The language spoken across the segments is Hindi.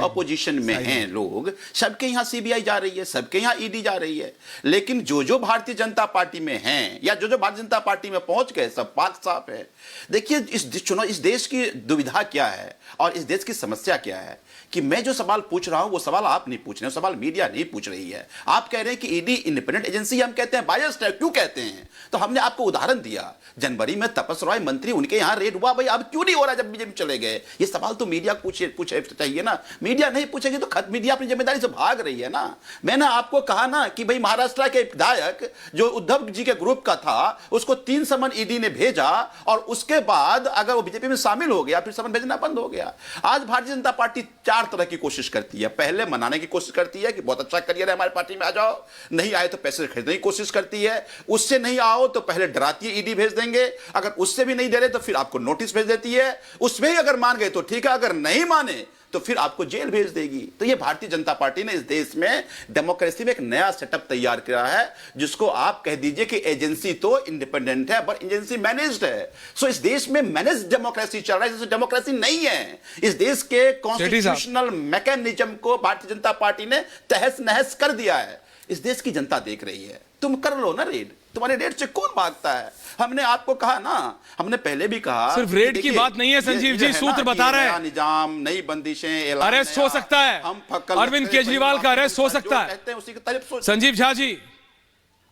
अपोजिशन में हैं लोग, सबके यहाँ सीबीआई जा रही है, सबके यहाँ ईडी जा रही है, लेकिन जो भारतीय जनता पार्टी में हैं या जो भारतीय जनता पार्टी में पहुंच गए सब पाक साफ है। देखिए इस देश की दुविधा क्या है और इस देश की समस्या क्या है कि मैं जो सवाल पूछ रहा हूं वो सवाल आप नहीं पूछ रहे हो, सवाल मीडिया नहीं पूछ रही है। आप कह रहे हैं कि ईडी इंडिपेंडेंट एजेंसी, हम कहते हैं बायस्ड है। क्यों कहते हैं? तो हमने आपको उदाहरण दिया, जनवरी में तपस रॉय मंत्री, उनके यहां रेड हुआ, भाई अब क्यों नहीं हो रहा जब बीजेपी चले गए? ये सवाल तो मीडिया पूछे चाहिए ना। मीडिया नहीं पूछेगी तो मीडिया अपनी जिम्मेदारी से भाग रही है ना। मैंने आपको कहा ना कि भाई महाराष्ट्र के विधायक जो उद्धव जी के ग्रुप का था उसको 3 समन ईडी ने भेजा और उसके बाद अगर वो बीजेपी में शामिल हो गया फिर समन भेजना बंद हो गया। आज भारतीय जनता पार्टी 4 तरह की कोशिश करती है। पहले मनाने की कोशिश करती है कि बहुत अच्छा करियर है हमारी पार्टी में, आ जाओ। नहीं आए तो पैसे खरीदने की कोशिश करती है। उससे नहीं आओ तो पहले डराती है ईडी भेज देंगे, अगर उससे भी नहीं दे रहे तो फिर आपको नोटिस भेज देती है। उसमें ही अगर मान गए तो ठीक है, अगर नहीं माने तो फिर आपको जेल भेज देगी। तो ये भारतीय जनता पार्टी ने इस देश में डेमोक्रेसी में एक नया सेटअप तैयार किया है, जिसको आप कह दीजिए कि एजेंसी तो इंडिपेंडेंट है बट एजेंसी मैनेज्ड है। सो इस देश में मैनेज डेमोक्रेसी चल रहा है, जैसे डेमोक्रेसी नहीं है। इस देश के कॉन्स्टिट्यूशनल मैकेनिज्म को भारतीय जनता पार्टी ने तहस नहस कर दिया है। इस देश की जनता देख रही है। तुम कर लो ना रेड, तुम्हारे रेड से कौन भागता है? हमने आपको कहा ना, हमने पहले भी कहा, सिर्फ रेड की बात नहीं है संजीव जी, सूत्र बता रहे हैं। निजाम, नई बंदिशें, अरेस्ट हो सकता है, अरविंद केजरीवाल का अरेस्ट हो सकता है। उसी की तरफ Sanjeev Jha ji,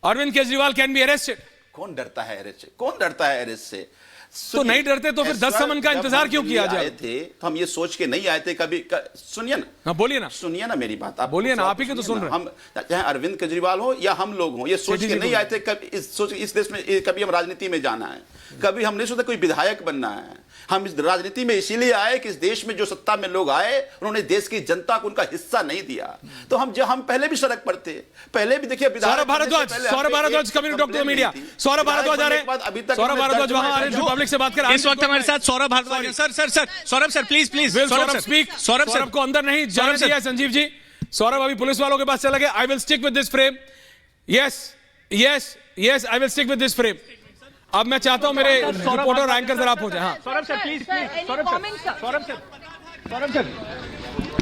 Arvind Kejriwal can be arrested. कौन डरता है अरेस्ट से? कौन डरता है अरेस्ट से? तो नहीं डरते तो फिर 10 समन का इंतजार क्यों किया जाए? थे तो हम ये सोच के नहीं आए थे कभी। सुनिए ना। हाँ बोलिए ना। सुनिए ना मेरी बात। आप बोलिए ना, आप ही के तो सुन रहे हैं। हम चाहे अरविंद केजरीवाल हो या हम लोग हो, ये सोच के नहीं आए थे कभी इस देश में कभी हम राजनीति में जाना है। कभी हम नहीं सोचा कोई विधायक बनना है। हम इस राजनीति में इसीलिए आए कि इस देश में जो सत्ता में लोग आए उन्होंने देश की जनता को उनका हिस्सा नहीं दिया। तो हम पहले भी सड़क पर थे, पहले भी देखिए Saurabh Bharadwaj coming talk to media. Saurabh Bharadwaj आ रहे हैं, सौरभ भारद्वाज वहां आ रहे हैं, पब्लिक से बात कर रहे हैं। इस वक्त हमारे साथ Saurabh Bhardwaj. Sir Saurabh sir please Saurabh speak. Saurabh को अंदर नहीं जाने दिया संजीव जी। सौरभ अभी पुलिस वालों के पास चला गया। I will stick with this frame. Yes I will stick with this frame. अब मैं चाहता हूं मेरे रिपोर्टर एंकर जरा आप हो जाए। हाँ सौरभ सर प्लीज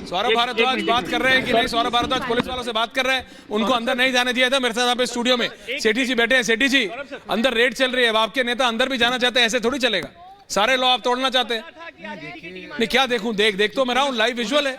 सौरभ भारद्वाज बात कर रहे हैं कि नहीं? सौरभ भारद्वाज पुलिस वालों से बात कर रहे हैं, उनको अंदर नहीं जाने दिया था। मेरे साथ आप स्टूडियो में सेठी जी बैठे हैं। सेठी जी, अंदर रेड चल रही है, आपके नेता अंदर भी जाना चाहते हैं, ऐसे थोड़ी चलेगा। सारे लॉ आप तोड़ना चाहते हैं? नहीं क्या देखूं? देख तो मैं रहा हूं, लाइव विजुअल है।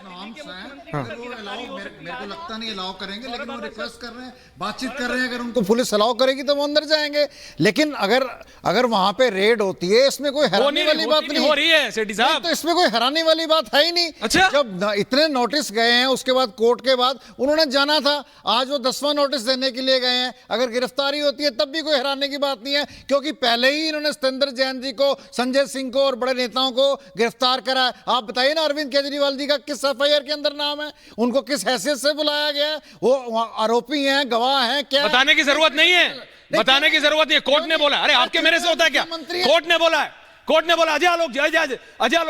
मेरे को लगता नहीं अलाउ करेंगे, लेकिन वो रिक्वेस्ट कर रहे हैं, बातचीत कर रहे हैं। अगर उनको पुलिस अलाउ करेगी तो वो अंदर जाएंगे। लेकिन अगर वहां पे रेड होती है, इसमें कोई हैरानी वाली बात नहीं हो रही है सेठी साहब। तो इसमें कोई हैरानी वाली बात है ही नहीं। अच्छा, जब इतने नोटिस गए हैं, उसके बाद कोर्ट के बाद उन्होंने जाना था। आज वो 10वां नोटिस देने के लिए गए हैं। अगर गिरफ्तारी होती है तब भी कोई हैरानी की बात नहीं है, क्योंकि पहले ही इन्होंने सत्येंद्र जैन जी को, संजय सिंह को और बड़े नेताओं को गिरफ्तार करा। आप बताइए ना, अरविंद केजरीवाल जी का किस एफआईआर के अंदर नाम है? उनको किस हैसियत से बुलाया गया है? वो आरोपी हैं, गवाह हैं क्या? बताने की जरूरत नहीं है, बताने की जरूरत नहीं है। कोर्ट ने बोला। अरे आपके मेरे से होता है क्या? कोर्ट ने बोला है, कोर्ट ने बोला। अजय आलोक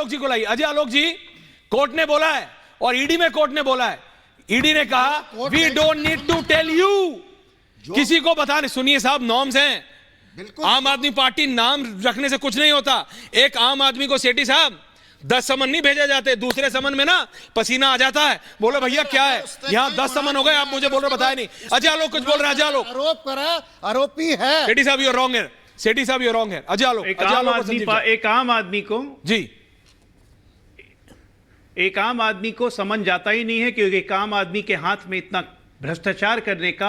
जी को लाइए। अजय आलोक जी, कोर्ट ने बोला है और ईडी में कोर्ट ने बोला है। ईडी ने कहा we don't need to tell you, किसी को बताने। सुनिए साहब, नॉर्म्स हैं। आम आदमी पार्टी नाम रखने से कुछ नहीं होता। एक आम आदमी को सेठी साहब 10 समन नहीं भेजे जाते। दूसरे समन में ना पसीना आ जाता है। बोलो भैया क्या है, यहाँ 10 समन हो गए, आप मुझे बोल रहे बताया नहीं। अजय आलोक कुछ बोल रहे हैं। अजय आलोक आरोप करा, आरोपी है। सेठी साहब यू आर रॉन्ग है। सेठी साहब यू आर रॉन्ग है। अजय आलोक, एक आम आदमी को समन जाता ही नहीं है, क्योंकि एक आम आदमी के हाथ में इतना भ्रष्टाचार करने का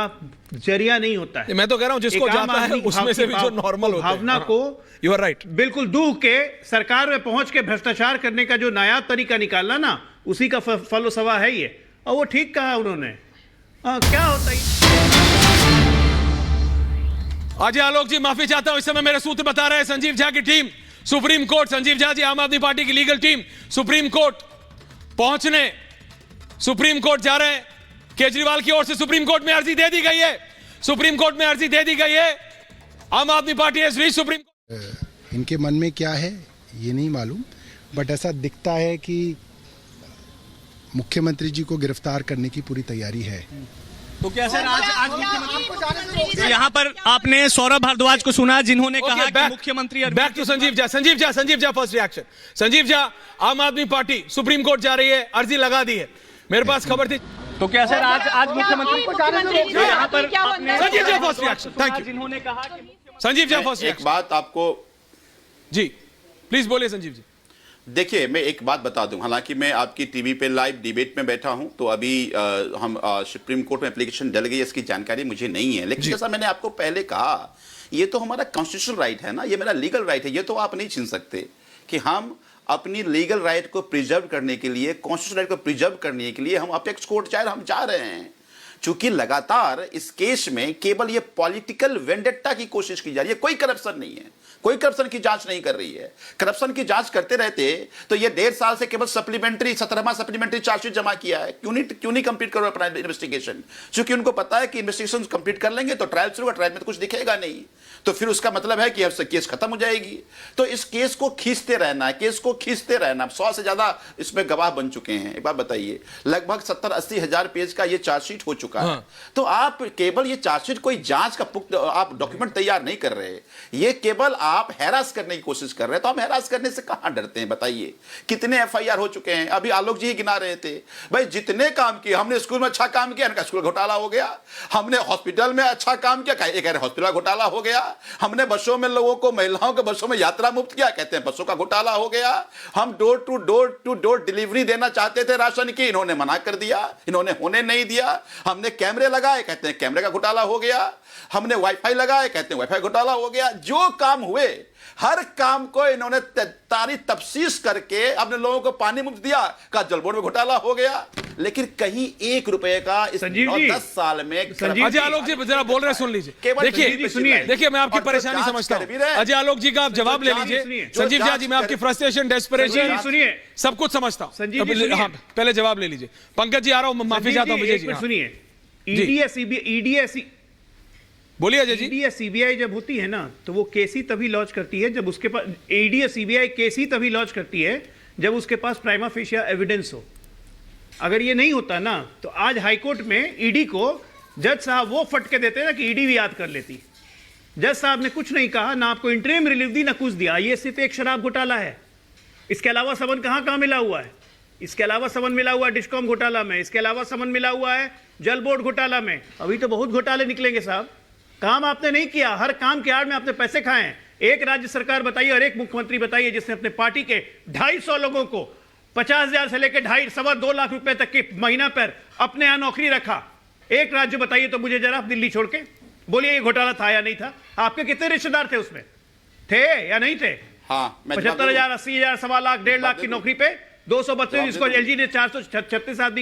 जरिया नहीं होता है। मैं तो कह रहा हूं जिसको जाता है उसमें से भी जो नॉर्मल होता है, भावना को, यू आर राइट, बिल्कुल दूह के सरकार में पहुंच के भ्रष्टाचार करने का जो नायाब तरीका निकालना ना, उसी का फलसफा है ये। और वो ठीक कहा उन्होंने। क्या होता है? अजय आलोक जी माफी चाहता हूं, इस समय मेरे सूत्र बता रहे हैं संजीव झा की team supreme court, Sanjeev Jha ji Aam Aadmi party की लीगल टीम सुप्रीम कोर्ट पहुंचने, सुप्रीम कोर्ट जा रहे हैं। केजरीवाल की ओर से सुप्रीम कोर्ट में अर्जी दे दी गई है। सुप्रीम कोर्ट में अर्जी दे दी गई है। आम Aadmi party has reached supreme court. इनके मन में क्या है ये नहीं मालूम, बट ऐसा दिखता है कि मुख्यमंत्री जी को गिरफ्तार करने की पूरी तैयारी है। तो क्या सर आज मुख्यमंत्री तो यहाँ पर आपने सौरभ भारद्वाज को सुना जिन्होंने कहा कि मुख्यमंत्री back to Sanjeev Jha first reaction. Sanjeev Jha, Aam Aadmi party supreme court जा रही है, अर्जी लगा दी है, मेरे पास खबर थी। तो क्या सर आज मुख्यमंत्री तो यहाँ पर Sanjeev Jha first reaction, thank you. जिन्होंने कहा कि संजीव झा फर्स्ट एक रिएक्शन, बात आपको, जी प्लीज बोलिए संजीव जी। देखिए मैं एक बात बता दूं, हालांकि मैं आपकी टीवी पे लाइव डिबेट में बैठा हूं, तो अभी हम सुप्रीम कोर्ट में एप्लीकेशन डल गई, इसकी जानकारी मुझे नहीं है, लेकिन जैसा मैंने आपको पहले कहा, ये तो हमारा कॉन्स्टिट्यूशनल राइट है ना, ये मेरा लीगल राइट है, ये तो आप नहीं छीन सकते कि हम अपनी लीगल राइट को प्रिजर्व करने के लिए, कॉन्स्टिट्यूशनल राइट को प्रिजर्व करने के लिए हम अपेक्स कोर्ट हम जा रहे हैं। चूंकि लगातार इस केस में केवल ये पॉलिटिकल वेंडेट्टा की कोशिश की जा रही है, कोई करप्शन नहीं है, कोई करप्शन की जांच नहीं कर रही है। करप्शन की जांच करते रहते तो ये 1.5 साल से केवल सप्लीमेंट्री 17वां सप्लीमेंट्री चार्जशीट जमा किया है, क्यों नहीं कंप्लीट करो अपना इन्वेस्टिगेशन? क्योंकि उनको पता है कि इन्वेस्टिगेशन कंप्लीट कर लेंगे तो ट्रायल शुरू होगा, ट्रायल में तो कुछ दिखेगा नहीं, तो फिर उसका मतलब है कि अब केस खत्म हो जाएगी। तो इस केस को खींचते रहना, केस को खींचते रहना। 100 से ज्यादा इसमें गवाह बन चुके हैं। एक बात बताइए, लगभग 70-80 हजार पेज का ये चार्जशीट हो चुका है, तो आप केवल ये चार्जशीट कोई जांच का पुख्ता आप डॉक्यूमेंट तैयार नहीं कर रहे, ये केवल आप हैरास करने की कोशिश कर रहे हैं। तो हम हैरास करने से कहां डरते हैं बताइए? कितने FIR हो चुके हैं? अभी आलोक जी ही गिना रहे थे, भाई जितने काम किए, हमने स्कूल में अच्छा काम किया, इनका स्कूल घोटाला हो गया, हमने हॉस्पिटल में अच्छा काम किया, कह रहे हॉस्पिटल घोटाला हो गया, हमने बसों में लोगों को, महिलाओं के बसों में यात्रा मुफ्त किया, कहते हैं बसों का घोटाला हो गया, हम डोर टू डोर डिलीवरी देना चाहते थे राशन की, इन्होंने मना कर दिया, इन्होंने होने नहीं दिया, हमने कैमरे लगाए, कहते हैं कैमरे का घोटाला हो गया, हमने वाईफाई लगाए, कहते हैं वाईफाई घोटाला हो गया। जो काम हुए हर काम को इन्होंने तारीख तफसीस करके अपने लोगों को पानी मुफ्त दिया, का जल बोर्ड में घोटाला हो गया, लेकिन कहीं 1 रुपए का इस 9-10 साल में। अजय आलोक जी जरा बोल रहे हैं, सुन लीजिए। देखिए मैं आपकी परेशानी समझता हूं, अजय आलोक जी का आप जवाब ले लीजिए। संजीव झा जी, मैं आपकी फ्रस्ट्रेशन, डेस्परेशन सुनिए, सब कुछ समझता हूं। संजीव जी हाँ, पहले जवाब ले लीजिए। पंकज जी आ रहा हूं, माफी चाहता हूं। विजय जी सुनिए, ईडी बोलिए अजय जी। ईडी या सीबीआई जब होती है ना, तो वो केस ही तभी लॉन्च करती है जब उसके पास, ईडी या सीबीआई केस ही तभी लॉन्च करती है जब उसके पास प्राइमा फेशिया एविडेंस हो। अगर ये नहीं होता ना, तो आज हाईकोर्ट में ईडी को जज साहब वो फटके देते ना कि ईडी भी याद कर लेती। जज साहब ने कुछ नहीं कहा, ना आपको इंटरिम रिलीफ दी, ना कुछ दिया। ये सिर्फ एक शराब घोटाला है, इसके अलावा समन कहाँ मिला हुआ है? इसके अलावा समन मिला हुआ है डिस्कॉम घोटाला में, इसके अलावा समन मिला हुआ है जल बोर्ड घोटाला में। अभी तो बहुत घोटाले निकलेंगे साहब। काम आपने नहीं किया, हर काम के आड़ में आपने पैसे खाए हैं। एक राज्य सरकार बताइए और एक मुख्यमंत्री बताइए जिसने अपने पार्टी के 250 लोगों को 50,000 से लेकर 2.5-2.25 लाख रुपए तक की महीना पर अपने यहाँ नौकरी रखा। एक राज्य बताइए तो मुझे जरा, दिल्ली छोड़ के बोलिए ये घोटाला था या नहीं था? आपके कितने रिश्तेदार थे उसमें, थे या नहीं थे? हाँ, 75,000, 80,000, 1.25 लाख, 1.5 लाख की नौकरी पे 232, इसको LG ने 436 आदमी